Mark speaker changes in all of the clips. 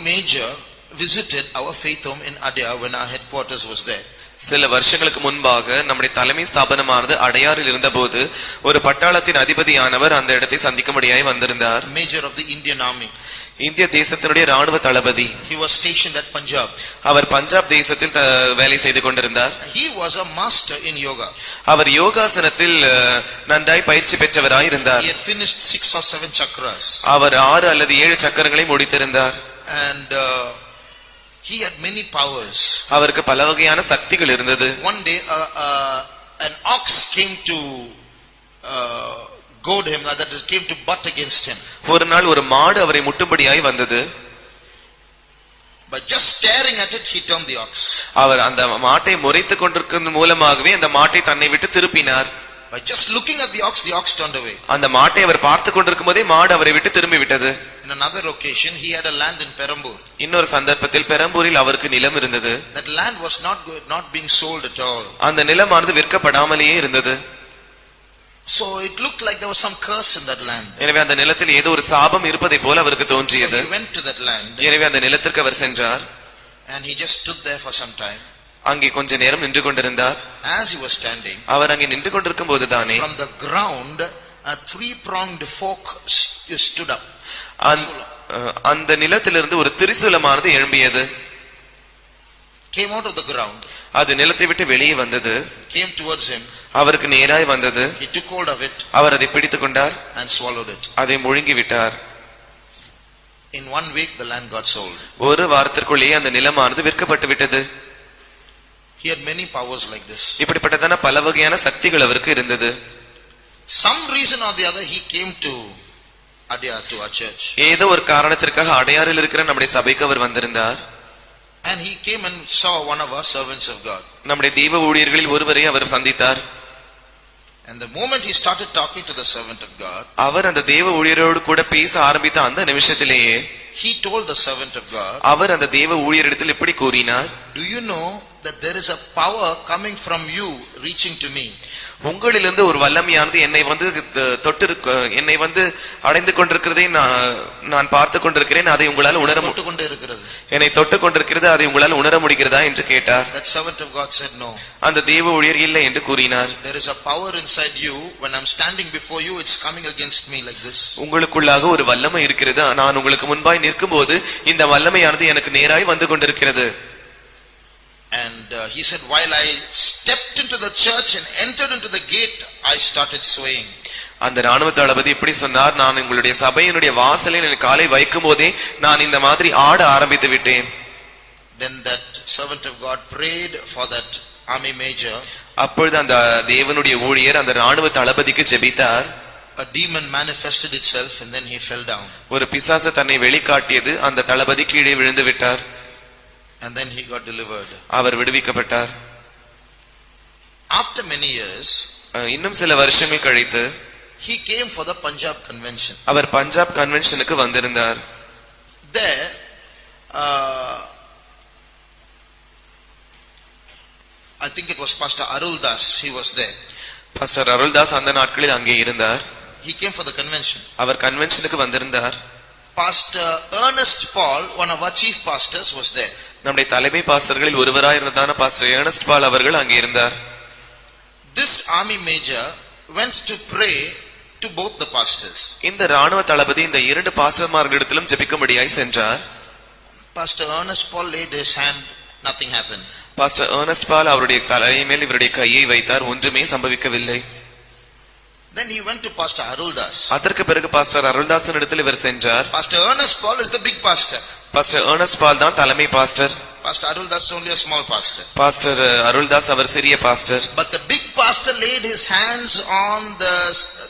Speaker 1: Major visited our faith home in Adyar when our headquarters was there.
Speaker 2: சில வருஷங்களுக்கு முன்பாக நம்முடைய தலைமை ஸ்தாபனமானது அடையாறில் இருந்தபோது ஒரு பட்டாளத்தின் அதிபதியானவர் அந்த இடத்தை சந்திக்கும்படியாய் வந்திருந்தார்.
Speaker 1: Major of the Indian Army.
Speaker 2: இந்திய தேசத்தினுடைய ராணுவ தளபதி.
Speaker 1: He was stationed at Punjab.
Speaker 2: அவர் பஞ்சாப் தேசத்தில் வேலை செய்து கொண்டிருந்தார்.
Speaker 1: He was a master in yoga.
Speaker 2: அவர் யோகாசனத்தில் நன்றாய் பயிற்சி பெற்றவராய் இருந்தார்.
Speaker 1: He had finished 6 or 7 chakras.
Speaker 2: அவர் 6 அல்லது 7 சக்கரங்களை முடித்திருந்தார்.
Speaker 1: And he had many powers.
Speaker 2: அவருக்கு பல வகையான சக்திகள் இருந்தது.
Speaker 1: One day an ox came to goad him, that is came to butt against him.
Speaker 2: ஒரு நாள் ஒரு மாடு அவரை முட்டும்படியாய் வந்தது.
Speaker 1: By just staring at it he turned the ox.
Speaker 2: அவர் அந்த மாட்டை முறைத்துக் கொண்டிருக்கும் மூலமாகவே அந்த மாட்டை தன்னை விட்டு திருப்பினார்.
Speaker 1: By just looking at the ox turned away.
Speaker 2: அந்த மாட்டை அவர் பார்த்து கொண்டிருக்கும்போதே மாடு அவரை விட்டு திரும்பி விட்டது.
Speaker 1: In another occasion he had a land in Perambur.
Speaker 2: இன்னொரு சந்தர்ப்பத்தில் பெரம்பூரில் அவருக்கு நிலம் இருந்தது.
Speaker 1: That land was not being sold at all.
Speaker 2: அந்த நிலமானது விற்கப்படாமலேயே இருந்தது.
Speaker 1: So it looked like there was some curse in that land.
Speaker 2: எனவே அந்த நிலத்தில் ஏதோ ஒரு சாபம் இருப்பதை போல அவருக்கு தோன்றியது.
Speaker 1: So he went to that land.
Speaker 2: எனவே அந்த நிலத்திற்கு அவர் சென்றார்.
Speaker 1: And he just stood there for some time.
Speaker 2: அங்கே கொஞ்ச நேரம் நின்று கொண்டிருந்தார்.
Speaker 1: As he was standing,
Speaker 2: அவர் அங்கே நின்று கொண்டிருக்கும் போதுதானே
Speaker 1: from the ground a 3-pronged fork stood up.
Speaker 2: அந்த நிலத்திலிருந்து ஒரு திரிசூலமானது எழும்பியது.
Speaker 1: Came out of the ground.
Speaker 2: அது நிலத்தை விட்டு வெளியே வந்தது.
Speaker 1: Came towards him.
Speaker 2: அவருக்கு நேராய் வந்தது.
Speaker 1: He took hold of it.
Speaker 2: அவர் அதை பிடித்துக் கொண்டார்.
Speaker 1: And swallowed it.
Speaker 2: அதை முழுங்கி விட்டார்.
Speaker 1: In 1 week the land got sold.
Speaker 2: ஒரு வாரத்திற்குள்ளேயே அந்த நிலமானது விற்கப்பட்டு விட்டது.
Speaker 1: He had many powers like this.
Speaker 2: இப்படிப்பட்டதான பல வகையான சக்திகள் அவருக்கு இருந்தது.
Speaker 1: Some reason or the other he came to Adyar, to our church.
Speaker 2: ஏதோ ஒரு காரணத்திற்காக அடையாறில் இருக்கிற நம்முடைய சபைக்கு அவர் வந்திருந்தார்.
Speaker 1: And he came and saw one of our servants of God.
Speaker 2: நம்முடைய தெய்வ ஊழியர்களில் ஒருவரை அவர் சந்தித்தார்.
Speaker 1: And the moment he started talking to the servant of God,
Speaker 2: அவர் அந்த தேவ ஊழியரோடு கூட பேச ஆரம்பித்த அந்த நிமிஷத்திலேயே
Speaker 1: he told the servant of God,
Speaker 2: அவர் அந்த தேவ ஊழியரிடத்தில் இப்படி கூறினார்,
Speaker 1: do you know that there is a power coming from you reaching to me?
Speaker 2: உங்களிலிருந்து ஒரு வல்லமையானது என்னை வந்து அடைந்து கொண்டிருக்கிறதை நான் பார்த்து கொண்டிருக்கிறேன். அதை உங்களால் உணர
Speaker 1: கொண்டிருக்கிறது.
Speaker 2: என்னை தொட்டு கொண்டிருக்கிறது, அதை உங்களால் உணர முடிகிறதா என்று கேட்டார்.
Speaker 1: That servant of God said no.
Speaker 2: அந்த தேவ ஊழியர் இல்லை என்று கூறினார்.
Speaker 1: There is a power inside you. When I'm standing before you, it's coming against me like this.
Speaker 2: உங்களுக்குள்ளாக ஒரு வல்லமை இருக்கிறது. நான் உங்களுக்கு முன்பாய் நிற்கும்போது இந்த வல்லமையானது எனக்கு நேராய் வந்து கொண்டிருக்கிறது.
Speaker 1: And he said, while I stepped into the church and entered into the gate, I started swaying.
Speaker 2: அந்த ராணுவ தளபதி இப்படி சொன்னார், நான் உங்களுடைய சபையினுடைய வாசலில் என் காலை வைக்கும் போதே நான் இந்த மாதிரி ஆட ஆரம்பித்து விட்டேன்.
Speaker 1: Then that servant of God prayed for that army major.
Speaker 2: அப்பொழுது அந்த தேவனுடைய ஊழியர் அந்த ராணுவ தளபதிக்கு ஜெபித்தார்.
Speaker 1: A demon manifested itself and then he fell down.
Speaker 2: ஒரு பிசாசு தன்னை வெளிக்காட்டியது. அந்த தளபதி கீழே விழுந்து விட்டார்.
Speaker 1: And then he got delivered.
Speaker 2: அவர் விடுவிக்கப்பட்டார்.
Speaker 1: After many years,
Speaker 2: இன்னும் சில வருஷங்கள் கழித்து
Speaker 1: he came for the Punjab convention.
Speaker 2: அவர் பஞ்சாப் கன்வென்ஷனுக்கு வந்திருந்தார்.
Speaker 1: There I think it was Pastor Aruldas, he was there.
Speaker 2: Pastor Aruldas அந்த நாட்களில் அங்கே இருந்தார்.
Speaker 1: He came for the convention.
Speaker 2: அவர் கன்வென்ஷனுக்கு வந்திருந்தார்.
Speaker 1: Pastor Ernest Paul, one of our chief pastors, was there.
Speaker 2: நம்முடைய தலைமை பாஸ்டர்களில் ஒருவராய் இருந்ததான pastor Ernest பால் அவர்கள் அங்கே இருந்தார்.
Speaker 1: This army major went to pray to both the pastors.
Speaker 2: இந்த ராணுவ தளபதி இந்த இரண்டு பாஸ்டர்மார்களிடத்திலும் ஜெபிக்கும்படியாய் சென்றார்.
Speaker 1: Pastor Ernest Paul laid his hand, nothing happened.
Speaker 2: Pastor Ernest Paul அவருடைய தலைமேல் இவருடைய கையை வைத்தார், ஒன்றுமே சம்பவிக்கவில்லை.
Speaker 1: Then he went to Pastor Aruldas.
Speaker 2: அதற்கு பிறகு பாஸ்டர் அருள்தாஸின் இடத்தில் இவர் சென்றார்.
Speaker 1: Pastor Ernest Paul is the big pastor.
Speaker 2: Pastor Ernest Paul தான் தலைமை pastor.
Speaker 1: Pastor Aruldas is only a small pastor.
Speaker 2: Pastor Aruldas அவர் சிறிய pastor.
Speaker 1: But the big pastor laid his hands on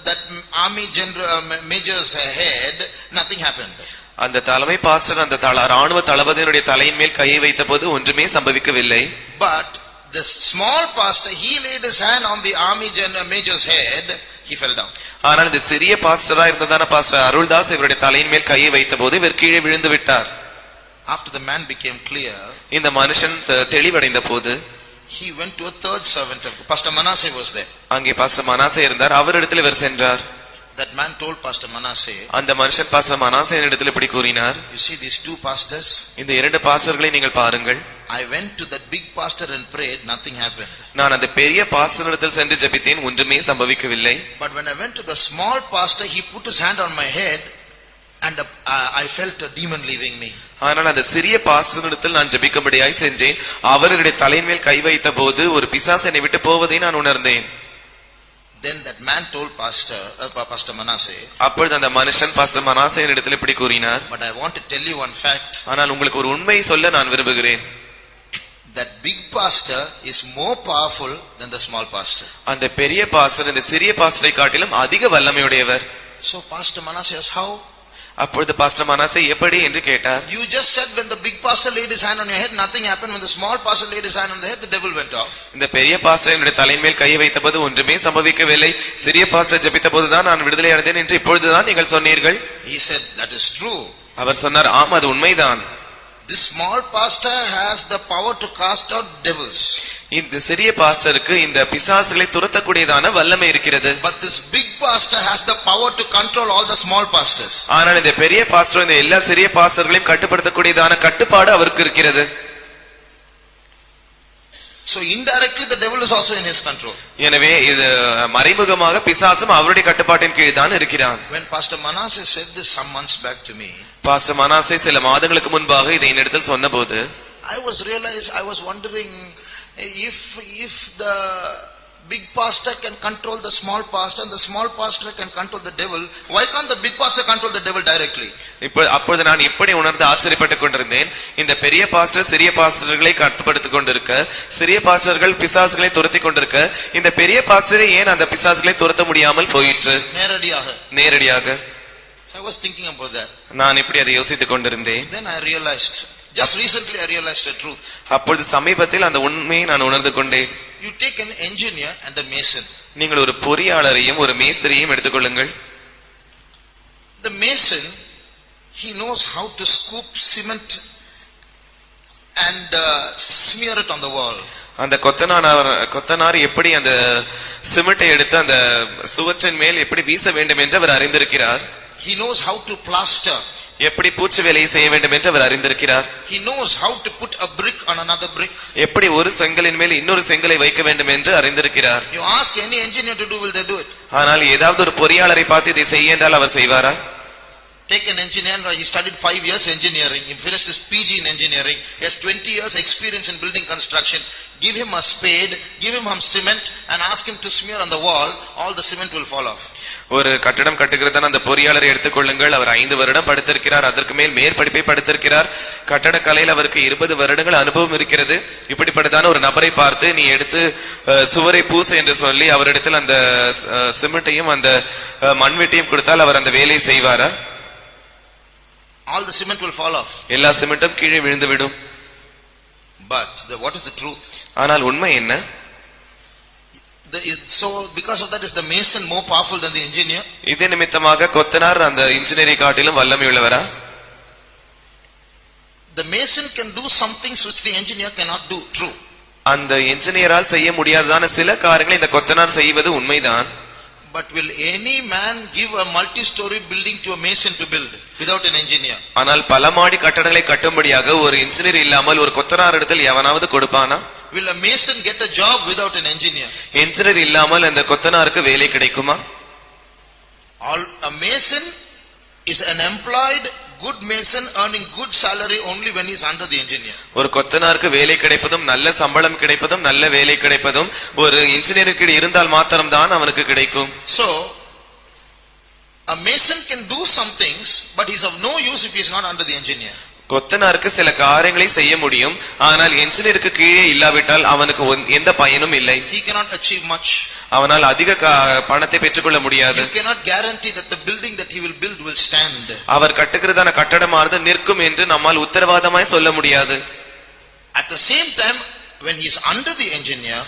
Speaker 1: that army general major's head, nothing happened.
Speaker 2: அந்த தலைமை pastor அந்த ராணுவ தளபதியினுடைய தலையின் மேல் கையை வைத்தபோது ஒன்றுமே சம்பவிக்கவில்லை.
Speaker 1: But the small pastor, he laid his hand on the army major's head, he fell down.
Speaker 2: ஆனால் இந்த சிறிய பாஸ்டரா இருந்ததான பாஸ்டர் அருள்தாஸ் இவருடைய தலையின் மேல் கையை வைத்தபோது இவர் கீழே விழுந்து விட்டார்.
Speaker 1: After the man became clear,
Speaker 2: இந்த மனுஷன் தெளிவடைந்த போது
Speaker 1: he went to a third servant of Pastor Manasseh was there.
Speaker 2: அங்கே பாஸ்டர் மனாசே இருந்தார். அவரிடத்தில் இவர் சென்றார்.
Speaker 1: That man told Pastor Manasseh,
Speaker 2: அந்த மனுஷன் பாஸ்டர் மனாசேயின் இடத்தில் இப்படி கூறினார்,
Speaker 1: you see these two pastors,
Speaker 2: இந்த இரண்டு பாஸ்டர்களை நீங்கள் பாருங்கள்.
Speaker 1: I went to that big pastor and prayed, nothing happened.
Speaker 2: நான் அந்த பெரிய பாஸ்டரிடத்தில் சென்று ஜெபித்தேன், ஒன்றுமே சம்பவிக்கவில்லை.
Speaker 1: But when I went to the small pastor, he put his hand on my head and I felt a demon leaving me.
Speaker 2: ஆனால் அந்த சிறிய பாஸ்டரிடத்தில் நான் ஜெபிக்கும்படியாய் சென்றேன். அவருடைய தலையின் மேல் கை வைத்த போது ஒரு பிசாசு என்னை விட்டு போவதை நான் உணர்ந்தேன்.
Speaker 1: Then that man told Pastor Manasseh,
Speaker 2: அப்பொழுது அந்த மனுஷன் பாஸ்டர் மனாசேயின் இடத்தில் இப்படி கூறினார்,
Speaker 1: but I want to tell you one fact.
Speaker 2: ஆனால் உங்களுக்கு ஒரு உண்மையை சொல்ல நான் விரும்புகிறேன்.
Speaker 1: That big pastor is more powerful than the small pastor.
Speaker 2: அந்த பெரிய பாஸ்டர் இந்த சிறிய பாஸ்டரை காட்டிலும் அதிக வல்லமையுடையவர்.
Speaker 1: So Pastor Manasseh asked, how?
Speaker 2: அப்பொழுது பாஸ்டர் மனாசே எப்படி என்று கேட்டார்.
Speaker 1: You just said when the big pastor laid his hand on your head, nothing happened. When the small pastor laid his hand on the head, the devil went off.
Speaker 2: இந்த பெரிய pastor என்னுடைய தலையின் மேல் கையை வைத்தபோது ஒன்றுமே சம்பவிக்கவில்லை, சிறிய பாஸ்டர் ஜெபித்த போதுதான் நான் விடுதலை அடைந்தேன் என்று இப்பொழுதுதான் நீங்கள் சொன்னீர்கள்.
Speaker 1: He said, that is true.
Speaker 2: அவர் சொன்னார், ஆம் அது உண்மைதான்.
Speaker 1: This small pastor has the power to cast out devils.
Speaker 2: இந்த சிறிய பாஸ்டருக்கு இந்த பிசாசுகளை துரத்தக்கூடியதான வல்லமை இருக்கிறது.
Speaker 1: But this big pastor has the power to control all the small pastors.
Speaker 2: ஆனால் இந்த பெரிய பாஸ்டர் இந்த எல்லா சிறிய பாஸ்டர்களையும் கட்டுப்படுத்தக்கூடியதான கட்டுப்பாடு அவருக்கு இருக்கிறது.
Speaker 1: So indirectly the devil is also in his control.
Speaker 2: எனவே இது மறைமுகமாக பிசாசும் அவருடைய கட்டுப்பாட்டின் கீழ் தான் இருக்கிறான்.
Speaker 1: When Pastor Manasseh said this some months back to me,
Speaker 2: pastor Manasseh சில மாதங்களுக்கு முன்பாக இதை என்னிடத்தில் சொன்னபோது
Speaker 1: I was wondering if the big pastor can control the small pastor and the small pastor can control the devil, why can't the big pastor control the devil directly?
Speaker 2: அப்பொழுது நான் இப்படி உணர்ந்து ஆச்சரியப்பட்டுக் கொண்டிருந்தேன். இந்த பெரிய பாஸ்டர் சிறிய பாஸ்டர்களை கட்டுப்படுத்திக் கொண்டிருக்க, சிறிய பாஸ்டர்கள் பிசாசுகளை துரத்தி கொண்டிருக்க, இந்த பெரிய பாஸ்டரை ஏன் அந்த பிசாசுகளை துரத்த முடியாமல் போயிற்று நேரடியாக?
Speaker 1: I was thinking about that.
Speaker 2: நான் இப்படி அதை யோசித்துக் கொண்டிருந்தேன்.
Speaker 1: Then I realized, just recently I realized a truth.
Speaker 2: அப்பொழுது சமீபத்தில் அந்த உண்மையை நான் உணர்ந்து கொண்டேன்.
Speaker 1: You take an engineer and a mason.
Speaker 2: நீங்கள் ஒரு பொறியாளரையும் ஒரு மேஸ்திரியையும் எடுத்துக்கொள்ளுங்கள்.
Speaker 1: The mason, he knows how to scoop cement and smear it on the wall.
Speaker 2: அந்த கொத்தனார் எப்படி அந்த சிமெண்டை எடுத்து அந்த சுவற்றின் மேல் எப்படி வீச வேண்டும் என்று அவர் அறிந்திருக்கிறார்.
Speaker 1: He knows how to plaster.
Speaker 2: எப்படி பூச்சு வேலையை செய்ய வேண்டும் என்று அவர் அறிந்திருக்கிறார்.
Speaker 1: He knows how to put a brick on another brick.
Speaker 2: எப்படி ஒரு செங்கலின் மேல் இன்னொரு செங்கலை வைக்க வேண்டும் என்று அறிந்திருக்கிறார்.
Speaker 1: You ask any engineer to do, will they do it?
Speaker 2: ஆனால் ஏதாவது ஒரு பொறியாளரை பார்த்து இதை செய்ய என்றால் அவர் செய்வாரா?
Speaker 1: Take an engineer, he studied 5 years engineering, he finished his PG in engineering, he has 20 years experience in building construction. Give him a spade, give him some cement and ask him to smear on the wall, all the cement will fall off.
Speaker 2: ஒரு கட்டடம் கட்டுகிறதான அந்த பொறியாளரை எடுத்துக்கொள்ளுங்கள். அவர் 5 வருடம் படித்திருக்கிறார், அதற்கு மேல் மேற்படிப்பை படித்திருக்கிறார், கட்டடக்கலையில் அவருக்கு 20 வருடங்கள் அனுபவம் இருக்கிறது. இப்படிப்பட்டதான ஒரு நபரை பார்த்து நீ எடுத்து சுவரை பூச என்று சொல்லி அவரிடத்தில் அந்த சிமெண்டையும் அந்த மண்வெட்டியும் கொடுத்தால் அவர் அந்த வேலையை செய்வாரா?
Speaker 1: All the cement will fall off.
Speaker 2: எல்லா சிமெண்ட்டும் கீழே விழுந்து விடும்.
Speaker 1: But what is the truth?
Speaker 2: ஆனால் உண்மை என்ன?
Speaker 1: So because of that, is the mason more powerful than the engineer?
Speaker 2: இதே நிமித்தமாக கொத்தனார் அந்த இன்ஜினியரை காட்டிலும் வல்லமை உள்ளவரா?
Speaker 1: The mason can do some things which the engineer cannot do. True.
Speaker 2: அந்த இன்ஜினியரால் செய்ய முடியாததான சில காரியங்களை இந்த கொத்தனார் செய்வது உண்மைதான்.
Speaker 1: But will any man give a multi-story building to a mason to build without an engineer?
Speaker 2: ஆனால் பல மாடி கட்டடங்களை கட்டும்படியாக ஒரு இன்ஜினியர் இல்லாமல் ஒரு கொத்தனார் இடத்தில் எவனாவது கொடுப்பானா?
Speaker 1: Will a mason get a job without an engineer?
Speaker 2: Engineer இல்லாமல் அந்த கொத்தனாருக்கு வேலை கிடைக்குமா?
Speaker 1: A mason is an employed good mason earning good salary only when he is under the engineer.
Speaker 2: ஒரு கொத்தனாருக்கு வேலை கிடைப்பதும் நல்ல சம்பளம் கிடைப்பதும் நல்ல வேலை கிடைப்பதும் ஒரு இன்ஜினியருக்கு இருந்தால் மாத்திரம் தான் அவனுக்கு கிடைக்கும்.
Speaker 1: So a mason can do some things but he is of no use if he is not under the engineer.
Speaker 2: கொத்தனாருக்கு சில காரியங்களை செய்ய முடியும், ஆனால் இன்ஜினியருக்கு கீழே இல்லாவிட்டால் அவனுக்கு எந்த பயனும் இல்லை.
Speaker 1: He cannot achieve much.
Speaker 2: அவனால் அதிக பணத்தை பெற்றுக்கொள்ள முடியாது.
Speaker 1: You cannot guarantee that the building that he will build will stand.
Speaker 2: அவர் கட்டுகிறதான கட்டடமானது நிற்கும் என்று நம்மால் உத்தரவாதமாய் சொல்ல முடியாது.
Speaker 1: At the same time, when he is under the engineer,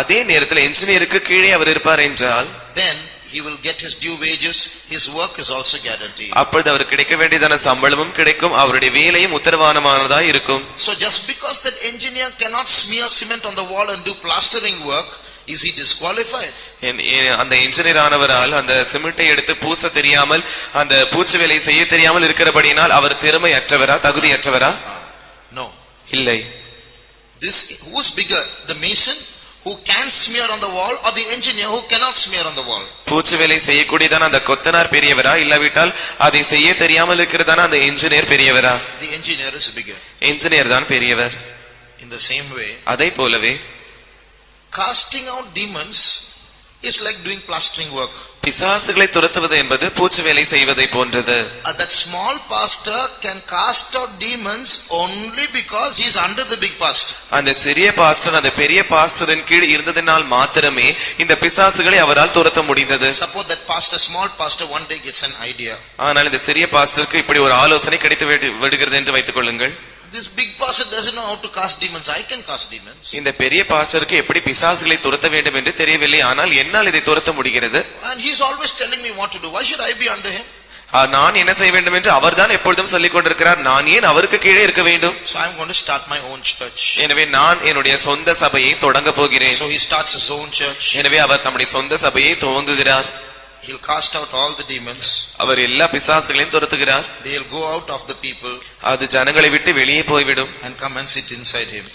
Speaker 2: அதே நேரத்தில் இன்ஜினியருக்கு கீழே அவர் இருப்பார் என்றால்,
Speaker 1: then he will get his due wages, his work is also guaranteed.
Speaker 2: அப்பொழுது அவர் கிடைக்க வேண்டியதான சம்பளமும் கிடைக்கும், அவருடைய வேலையும் உத்தரவாதமானதா இருக்கும்.
Speaker 1: So just because that engineer cannot smear cement on the wall and do plastering work, Is he disqualified?
Speaker 2: அந்த இன்ஜினியர் ஆனவரால் அந்த சிமெண்டை எடுத்து பூச தெரியாமல் அந்த பூச்சு வேலை செய்ய தெரியாமல் இருக்கிறபடியினால் அவர் திறமை அற்றவரா, தகுதி அற்றவரா?
Speaker 1: No.
Speaker 2: இல்லை.
Speaker 1: This who's bigger, the mason who can smear on the wall or the engineer who cannot smear on the wall?
Speaker 2: பூச்சு வேலை செய்யக்கூடியதான அந்த கொத்தனார் பெரியவரா, இல்லாவிட்டால் அதை செய்ய தெரியாமல் இருக்கிறதான அந்த இன்ஜினியர் பெரியவரா?
Speaker 1: The engineer is bigger.
Speaker 2: Engineer தான் பெரியவர்.
Speaker 1: In the same way,
Speaker 2: அதை போலவே
Speaker 1: casting out demons is like doing plastering work.
Speaker 2: பிசாசுகளை துரத்துவது என்பது பூச்சு வேலை செய்வதை போன்றது.
Speaker 1: That small pastor can cast out demons only because he is under the big pastor.
Speaker 2: அந்த சிறிய பாஸ்டர் அந்த பெரிய பாஸ்டரின் கீழ் இருந்ததினால் மாத்திரமே இந்த பிசாசுகளை அவரால் துரத்த முடிந்தது.
Speaker 1: Suppose that pastor, small pastor, one day gets an idea.
Speaker 2: ஆனால் இந்த சிறிய பாஸ்டருக்கு இப்படி ஒரு ஆலோசனை கிடைத்து விடுகிறது என்று வைத்துக் கொள்ளுங்கள்.
Speaker 1: This big pastor doesn't know how to cast demons. I can cast demons.
Speaker 2: இந்த பெரிய பாஸ்டருக்கு எப்படி பிசாசுகளை துரத்த வேண்டும் என்று தெரியவில்லை, ஆனால் என்னால் இதை துரத்த முடிகிறது.
Speaker 1: And he's always telling me what to do. Why should I be under him?
Speaker 2: நான் என்ன செய்ய வேண்டும் என்று அவர்தான் எப்பொழுதும் சொல்லிக் கொண்டிருக்கிறார். நான் ஏன் அவருக்கு கீழே இருக்க வேண்டும்?
Speaker 1: So I'm going to start my own church.
Speaker 2: எனவே நான் என்னுடைய சொந்த சபையை தொடங்க போகிறேன்.
Speaker 1: So he starts his own church.
Speaker 2: எனவே அவர் தம்முடைய சொந்த சபையை துவங்குகிறார்.
Speaker 1: He'll cast out all the demons.
Speaker 2: அவர் எல்லா பிசாசுகளையும் துரத்துகிறார்.
Speaker 1: They'll go out of the people.
Speaker 2: அது ஜனங்களை விட்டு வெளியே போய்விடும்.
Speaker 1: And come and sit inside him.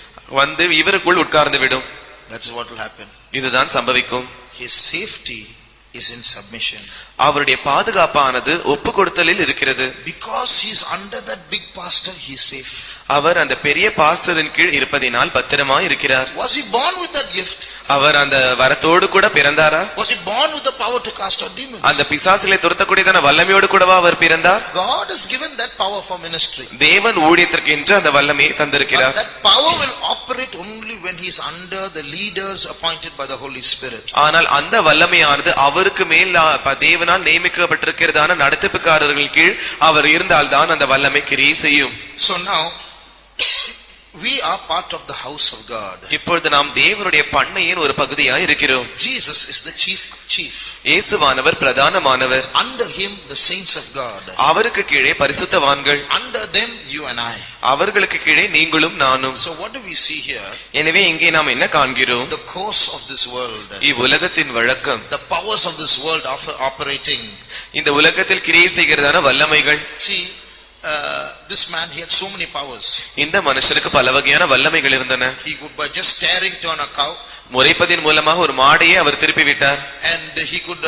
Speaker 2: வந்து இவருக்குள் உட்கார்ந்து விடும்.
Speaker 1: That's what will happen.
Speaker 2: இதுதான் சம்பவிக்கும்.
Speaker 1: His safety is in submission.
Speaker 2: அவருடைய பாதுகாப்பானது ஒப்பு கொடுத்தலில் இருக்கிறது.
Speaker 1: Because he is under that big pastor, he is safe.
Speaker 2: அவர் அந்த பெரிய பாஸ்டரின் கீழ் இருப்பதினால் பத்திரமாய் இருக்கிறார்.
Speaker 1: Was he born with that gift?
Speaker 2: அவர் அந்த வரத்தோடு கூட பிறந்தாரா?
Speaker 1: Was he born with the power to cast out demons?
Speaker 2: அந்த பிசாசுகளை துரத்தக்கூடியதான வல்லமையோடு கூடவா அவர் பிறந்தார்?
Speaker 1: God has given that power for ministry.
Speaker 2: தேவன் ஊழியத்திற்கு என்று அந்த வல்லமையை தந்திருக்கிறார்.
Speaker 1: That power will operate only when he is under the leaders appointed by the Holy Spirit.
Speaker 2: ஆனால் அந்த வல்லமையானது அவருக்கு மேல் தேவனால் நியமிக்கப்பட்டிருக்கிறதான நடத்திப்புக்காரர்கள் கீழ் அவர் இருந்தால்தான் அந்த வல்லமை கிரியை செய்யும்.
Speaker 1: So now we are part of the house of God.
Speaker 2: இப்பொழுது நாம் தேவனுடைய பண்ணையின் ஒரு பகுதியாய் இருக்கிறோம்.
Speaker 1: Jesus is the chief.
Speaker 2: இயேசுவானவர் பிரதானமானவர்.
Speaker 1: Under him the saints of God.
Speaker 2: அவருக்கு கீழே பரிசுத்தவான்கள்.
Speaker 1: Under them you and I.
Speaker 2: அவர்களுக்கு கீழே நீங்களும் நானும்.
Speaker 1: So what do we see here?
Speaker 2: எனவே இங்கே நாம் என்ன காண்கிறோம்?
Speaker 1: The course of this world.
Speaker 2: இவ்வுலகத்தின் வழக்கம்.
Speaker 1: The powers of this world operating.
Speaker 2: இந்த உலகத்தில் கிரியை செய்கிறதான வல்லமைகள்.
Speaker 1: See, this man, he had so many powers.
Speaker 2: இந்த மனுஷருக்கு பல வகையான வல்லமைகள் இருந்தன.
Speaker 1: He could by just staring turn a cow.
Speaker 2: முறைப்பதின் மூலமாக ஒரு மாடையே அவர் திருப்பி விட்டார்.
Speaker 1: And he could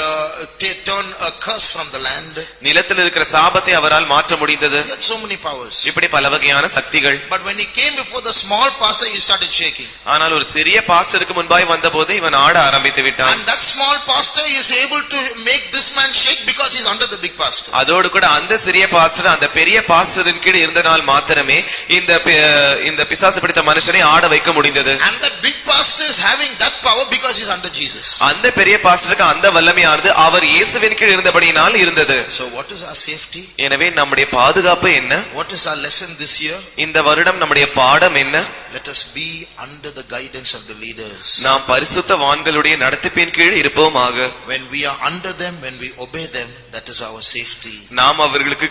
Speaker 1: turn a curse from the land.
Speaker 2: நிலத்தில் இருக்கிற சாபத்தை அவரால் மாற்ற முடிந்தது.
Speaker 1: He had so many powers.
Speaker 2: இப்படி பல வகையான சக்திகள்.
Speaker 1: But when he came before the small pastor, he started shaking.
Speaker 2: ஆனால் ஒரு சிறிய பாஸ்டருக்கு முன்பாய் வந்தபோது இவன் ஆட ஆரம்பித்து விட்டான்.
Speaker 1: And that small pastor is able to make this man shake because he is under the big pastor.
Speaker 2: அதோடு கூட அந்த சிறிய பாஸ்டர் அந்த பெரிய பாஸ்டரின் கீழ் இருந்தனால் மாத்திரமே இந்த பிசாசு பிடித்த மனுஷனை ஆட வைக்க முடிந்தது.
Speaker 1: And the big pastor is having that power because he is under Jesus.
Speaker 2: அந்த பெரிய பாஸ்டருக்கு அந்த வல்லமையானது அவர் இயேசுவின் கீழ் இருந்தபடியினால் இருந்தது.
Speaker 1: So what is our safety?
Speaker 2: எனவே நம்முடைய பாதுகாப்பு என்ன?
Speaker 1: What is our lesson this year?
Speaker 2: இந்த வருடம் நம்முடைய பாடம் என்ன?
Speaker 1: Let us be under the guidance of the leaders.
Speaker 2: நாம் பரிசுத்தவான்களுடைய நடத்திப்பின் கீழ் இருப்போமாக.
Speaker 1: When we are under them, when we obey them, that is our safety.
Speaker 2: நாம் அவர்களுக்கு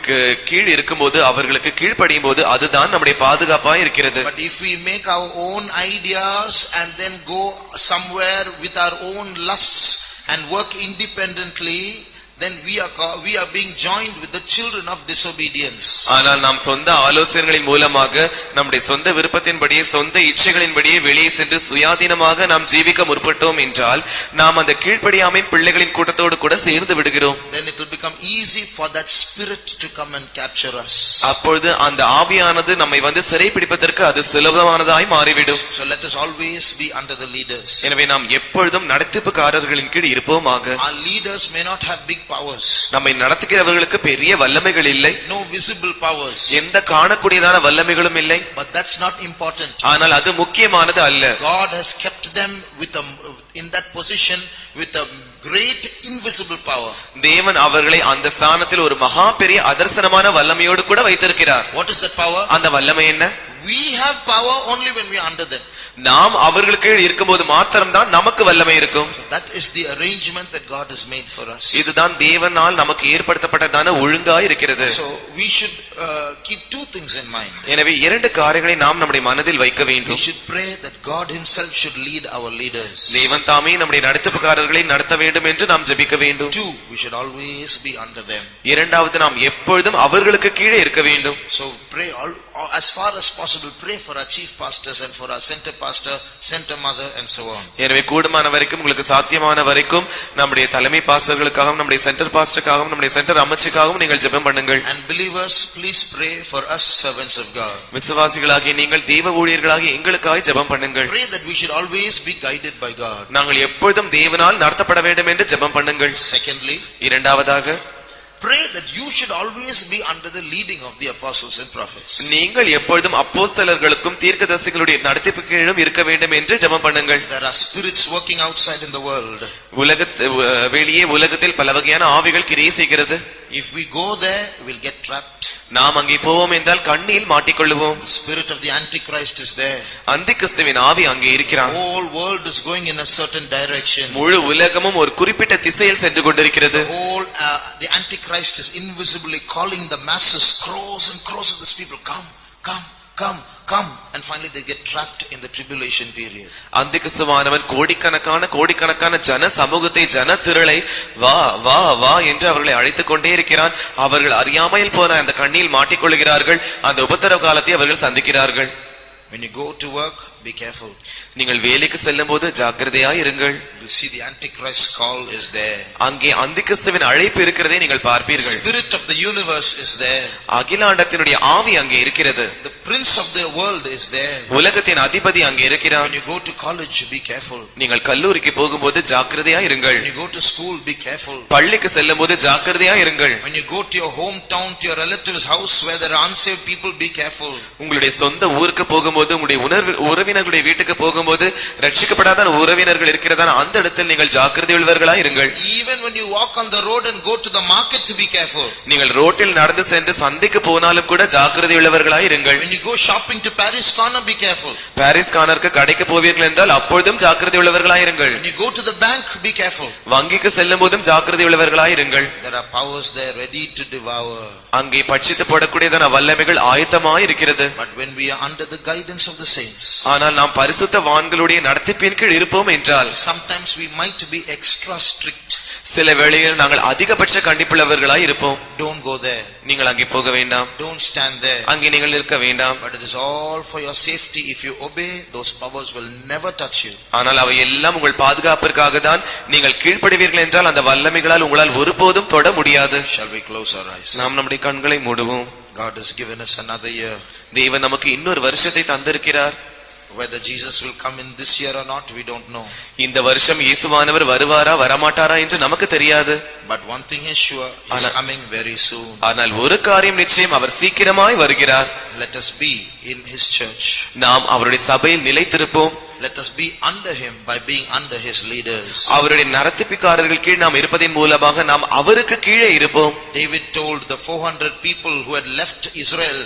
Speaker 2: கீழ் இருக்கும்போது அவர்களுக்கு கீழ்ப்படியும் போது அதுதான் நம்முடைய பாதுகாப்பாய் இருக்கிறது.
Speaker 1: But if we make our own ideas and then go somewhere with our own lusts and work independently, then we are being joined with the children of disobedience.
Speaker 2: ஆனால் நாம் சொந்த ஆலோசனைகளின் மூலமாக நம்முடைய சொந்த விருப்பத்தின்படியே சொந்த இச்சைகளின்படியே வெளியே சென்று சுயாதீனமாக நாம் ஜீவிக்க முற்பட்டோம் என்றால் நாம் அந்த கீழ்ப்படியாமை பிள்ளைகளின் கூட்டத்தோடு கூட சேர்ந்து விடுகிறோம்.
Speaker 1: Then it will become easy for that spirit to come and capture us.
Speaker 2: அப்பொழுது அந்த ஆவியானது நம்மை வந்து சிறை பிடிப்பதற்கு அது சுலபமானதாய் மாறிவிடும்.
Speaker 1: So let us always be under the leaders.
Speaker 2: எனவே நாம் எப்பொழுதும் நடத்திப்புக்காரர்களின் கீழ் இருப்போமாக.
Speaker 1: Our leaders may not have big powers.
Speaker 2: நம்மை நடத்துகிறவர்களுக்கு பெரிய வல்லமைகள் இல்லை.
Speaker 1: No visible powers.
Speaker 2: எந்த காணக்கூடியதான வல்லமைகளும் இல்லை.
Speaker 1: But that's not important.
Speaker 2: ஆனால் அது முக்கியமானது அல்ல.
Speaker 1: God has kept them in that position with a great invisible power.
Speaker 2: தேவன் அவர்களை அந்த ஸ்தானத்தில் ஒரு மகா பெரிய அதர்சனமான வல்லமையோடு கூட வைத்திருக்கிறார்.
Speaker 1: What is that power?
Speaker 2: அந்த வல்லமை என்ன?
Speaker 1: we have power only when we are under them.
Speaker 2: நாம் அவர்களுக்கு கீழ் இருக்கும்போது மாத்திரம்தான் நமக்கு வல்லமை இருக்கும்.
Speaker 1: So that is the arrangement that God has made for us.
Speaker 2: இதுதான் தேவனால் நமக்கு ஏற்படுத்தப்பட்டதான ஒழுங்காய் இருக்கிறது.
Speaker 1: So we should keep two things in mind.
Speaker 2: எனவே இரண்டு காரியங்களை நாம் நம்முடைய மனதில் வைக்க வேண்டும்.
Speaker 1: We should pray that God himself should lead our leaders.
Speaker 2: தேவன் தாமே நம்முடைய நடத்துபவர்களை நடத்த வேண்டும் என்று நாம் ஜெபிக்க வேண்டும்.
Speaker 1: Two, we should always be under them.
Speaker 2: இரண்டாவது நாம் எப்பொழுதும் அவர்களுக்கு கீழே இருக்க வேண்டும்.
Speaker 1: So pray as far as possible, pray for our chief pastors and for our center pastor, center mother and so on.
Speaker 2: எனவே கூடுமான வரைக்கும் உங்களுக்கு சாத்தியமான வரைக்கும் நம்முடைய தலைமை பாஸ்டர்களுக்காகவும் நம்முடைய சென்டர் பாஸ்டருக்காகவும் நம்முடைய சென்டர் அமைச்சுக்காகவும் நீங்கள் ஜெபம் பண்ணுங்கள்.
Speaker 1: And believers, please pray for us servants of God.
Speaker 2: விசுவாசிகளாகிய நீங்கள் தேவ ஊழியர்களாகிய எங்களுக்காக ஜெபம் பண்ணுங்கள்.
Speaker 1: Pray that we should always be guided by God.
Speaker 2: நாங்கள் எப்பொழுதும் தேவனால் நடத்தப்பட வேண்டும் என்று ஜெபம் பண்ணுங்கள்.
Speaker 1: Secondly,
Speaker 2: இரண்டாவதாக
Speaker 1: pray that you should always be under the leading of the apostles and prophets.
Speaker 2: நீங்கள் எப்பொழுதும் அப்போஸ்தலர்களுக்கும் தீர்க்கதரிசிகளுடைய நடத்திப்புக்கு கீழும் இருக்க வேண்டும் என்று ஜெபம் பண்ணுங்கள்.
Speaker 1: There are spirits working outside in the world.
Speaker 2: வெளியே உலகத்தில் பல வகையான ஆவிகள் கிரியை செய்கிறது.
Speaker 1: If we go there, we'll get trapped.
Speaker 2: நாம் அங்கே போவோம் என்றால் கண்ணியில் மாட்டிக்கொள்ளுவோம்.
Speaker 1: The spirit of the antichrist is there.
Speaker 2: அந்திகிறிஸ்துவின் ஆவி அங்கே இருக்கிறான்.
Speaker 1: The whole world is going in a certain direction.
Speaker 2: முழு உலகமும் ஒரு குறிப்பிட்ட திசையில் சென்று கொண்டிருக்கிறது.
Speaker 1: The antichrist is invisibly calling the masses, crores and crores of these people, come, come, come, come, and finally they get trapped in the tribulation period.
Speaker 2: அந்திகிறிஸ்துவானவன் கோடிக்கணக்கான ஜன சமூகத்தை, ஜன திரளை வா வா வா என்று அவர்களை அழைத்துக் கொண்டே இருக்கிறான். அவர்கள் அறியாமையில் போன அந்த கண்ணியில் மாட்டிக்கொள்கிறார்கள். அந்த உபத்திரவ காலத்தை அவர்கள் சந்திக்கிறார்கள்.
Speaker 1: When you go to work, be careful.
Speaker 2: நீங்கள் வேலைக்கு செல்லும் போது ஜாக்கிரதையாய் இருங்கள்.
Speaker 1: You see the antichrist call is there.
Speaker 2: அங்கே அந்திகிறிஸ்துவின் அழைப்பு இருக்கிறதை நீங்கள் பார்ப்பீர்கள்.
Speaker 1: Spirit of the universe is there.
Speaker 2: அகிலாண்டத்தினுடைய ஆவி அங்கே இருக்கிறது.
Speaker 1: The prince of the world is there.
Speaker 2: உலகத்தின் அதிபதி அங்கே இருக்கிறான்.
Speaker 1: When you go to college, be careful.
Speaker 2: நீங்கள் கல்லூரிக்கு போகும்போது ஜாக்கிரதையாய் இருங்கள்.
Speaker 1: When you go to school, be careful.
Speaker 2: பள்ளிக்கு செல்லும் போது ஜாக்கிரதையாய் இருங்கள்.
Speaker 1: When you go to your hometown, to your relative's house where there are unsaved people, be careful.
Speaker 2: உங்களுடைய சொந்த ஊருக்கு போகும்போது, உங்களுடைய உறவினர்களுடைய வீட்டுக்கு போகும்போது ரட்சிக்கப்படாத உறவினர்கள் இருக்கிறதான அந்த இடத்தில் நீங்கள் ஜாக்கிரதை உள்ளவர்களாய் இருங்கள்.
Speaker 1: Even when you walk on the road and go to the market, to be careful.
Speaker 2: நீங்கள் ரோட்டில் நடந்து சென்று சந்தைக்கு போனாலும் கூட ஜாக்கிரதை உள்ளவர்களாய் இருங்கள்.
Speaker 1: When you go shopping to Paris corner, be careful.
Speaker 2: Paris கார்னருக்கு கடைக்கு போவீர்கள் என்றால் அப்பொழுதும் ஜாக்கிரதை உள்ளவர்களாய் இருங்கள்.
Speaker 1: When you go to the bank, be careful.
Speaker 2: வங்கிக்கு செல்லும் போதும் ஜாக்கிரதை உள்ளவர்களாய் இருங்கள்.
Speaker 1: There are powers there ready to devour.
Speaker 2: அங்கே பட்சித்து போடக்கூடியதான வல்லமைகள் ஆயத்தமாய் இருக்கிறது.
Speaker 1: But when we are under the guidance of the saints,
Speaker 2: ஆனால் நாம் பரிசுத்தவான்களுடைய நடத்திப்பின் கீழ் இருப்போம் என்றால்
Speaker 1: sometimes we might be extra strict.
Speaker 2: சில வேளைகளில் நாங்கள் அதிகபட்ச கண்டிப்புள்ளவர்களாய் இருப்போம்.
Speaker 1: Don't go there.
Speaker 2: நீங்கள் அங்கே போக வேண்டாம்.
Speaker 1: Don't stand there.
Speaker 2: அங்கே நீங்கள் நிற்க வேண்டாம்.
Speaker 1: But it is all for your safety. If you obey, those powers will never touch you.
Speaker 2: ஆனால் அவை எல்லாம் உங்கள் பாதுகாப்பிற்காக தான். நீங்கள் கீழ்ப்படிவீர்கள் என்றால் அந்த வல்லமைகளால் உங்களால் ஒருபோதும் தொட முடியாது.
Speaker 1: Shall we close our eyes?
Speaker 2: நாம் நம்முடைய கண்களை மூடுவோம்.
Speaker 1: God has given us another year.
Speaker 2: தேவன் நமக்கு இன்னொரு வருஷத்தை தந்திருக்கிறார்.
Speaker 1: Whether Jesus will come in this year or not, we don't know.
Speaker 2: இந்த வருஷம் இயேசுவானவர் வருவாரா வரமாட்டாரா என்று நமக்கு தெரியாது.
Speaker 1: But one thing is sure, he is coming very soon.
Speaker 2: ஆனால் ஒரு காரியம் நிச்சயம், அவர் சீக்கிரமாய் வருகிறார்.
Speaker 1: Let us be in his church.
Speaker 2: நாம் அவருடைய சபையில் நிலைத்திருப்போம்.
Speaker 1: Let us be under him by being under his leaders.
Speaker 2: அவருடைய நடத்திப்பிக்காரர்கள் கீழ் நாம் இருப்பதின் மூலமாக நாம் அவருக்கு கீழே இருப்போம்.
Speaker 1: David told the 400 people who had left Israel,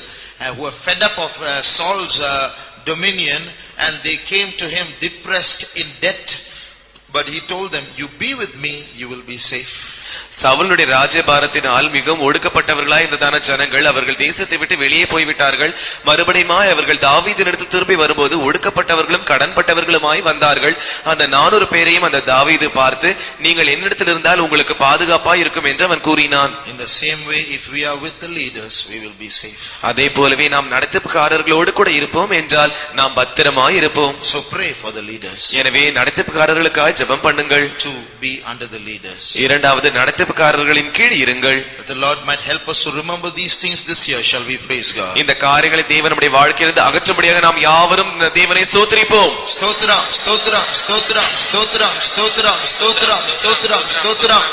Speaker 1: who were fed up of Saul's dominion, and they came to him depressed in debt, but he told them, you be with me, you will be safe.
Speaker 2: சவுலுடைய ராஜ்யபாரத்தினால் மிகவும் ஒடுக்கப்பட்டவர்களாய் இருந்ததான ஜனங்கள் அவர்கள் தேசத்தை விட்டு வெளியே போய்விட்டார்கள். மறுபடியும் அவர்கள் தாவீதினிடத்தில் திரும்பி வரும்போது ஒடுக்கப்பட்டவர்களும் கடன்பட்டவர்களுமாய் வந்தார்கள். அந்த 400 பேரையும் அந்த தாவீது பார்த்து, நீங்கள் என்னிடத்தில் இருந்தால் உங்களுக்கு பாதுகாப்பாய் இருக்கும் என்று அவன் கூறினான்.
Speaker 1: In the same way, if we are with the leaders, we will be safe.
Speaker 2: அதே போலவே நாம் நடத்திப்புக்காரர்களோடு கூட இருப்போம் என்றால் நாம் பத்திரமாய் இருப்போம்.
Speaker 1: So pray for the leaders.
Speaker 2: எனவே நடத்திப்புக்காரர்களுக்காக ஜெபம் பண்ணுங்கள்.
Speaker 1: To be under the leaders.
Speaker 2: இரண்டாவது நடத்திப்புக்காரர்களின் கீழ் இருங்கள்.
Speaker 1: That the Lord might help us to remember these things this year. Shall we praise God?
Speaker 2: இந்த காரியங்களை தேவன் நம்முடைய வாழ்க்கையிலிருந்து அகற்றும்படியாக நாம் யாவரும் தேவனை ஸ்தோத்திரிப்போம்.
Speaker 1: ஸ்தோத்திரம், ஸ்தோத்திரம், ஸ்தோத்திரம், ஸ்தோத்திரம், ஸ்தோத்திரம், ஸ்தோத்திரம், ஸ்தோத்திரம், ஸ்தோத்திரம்.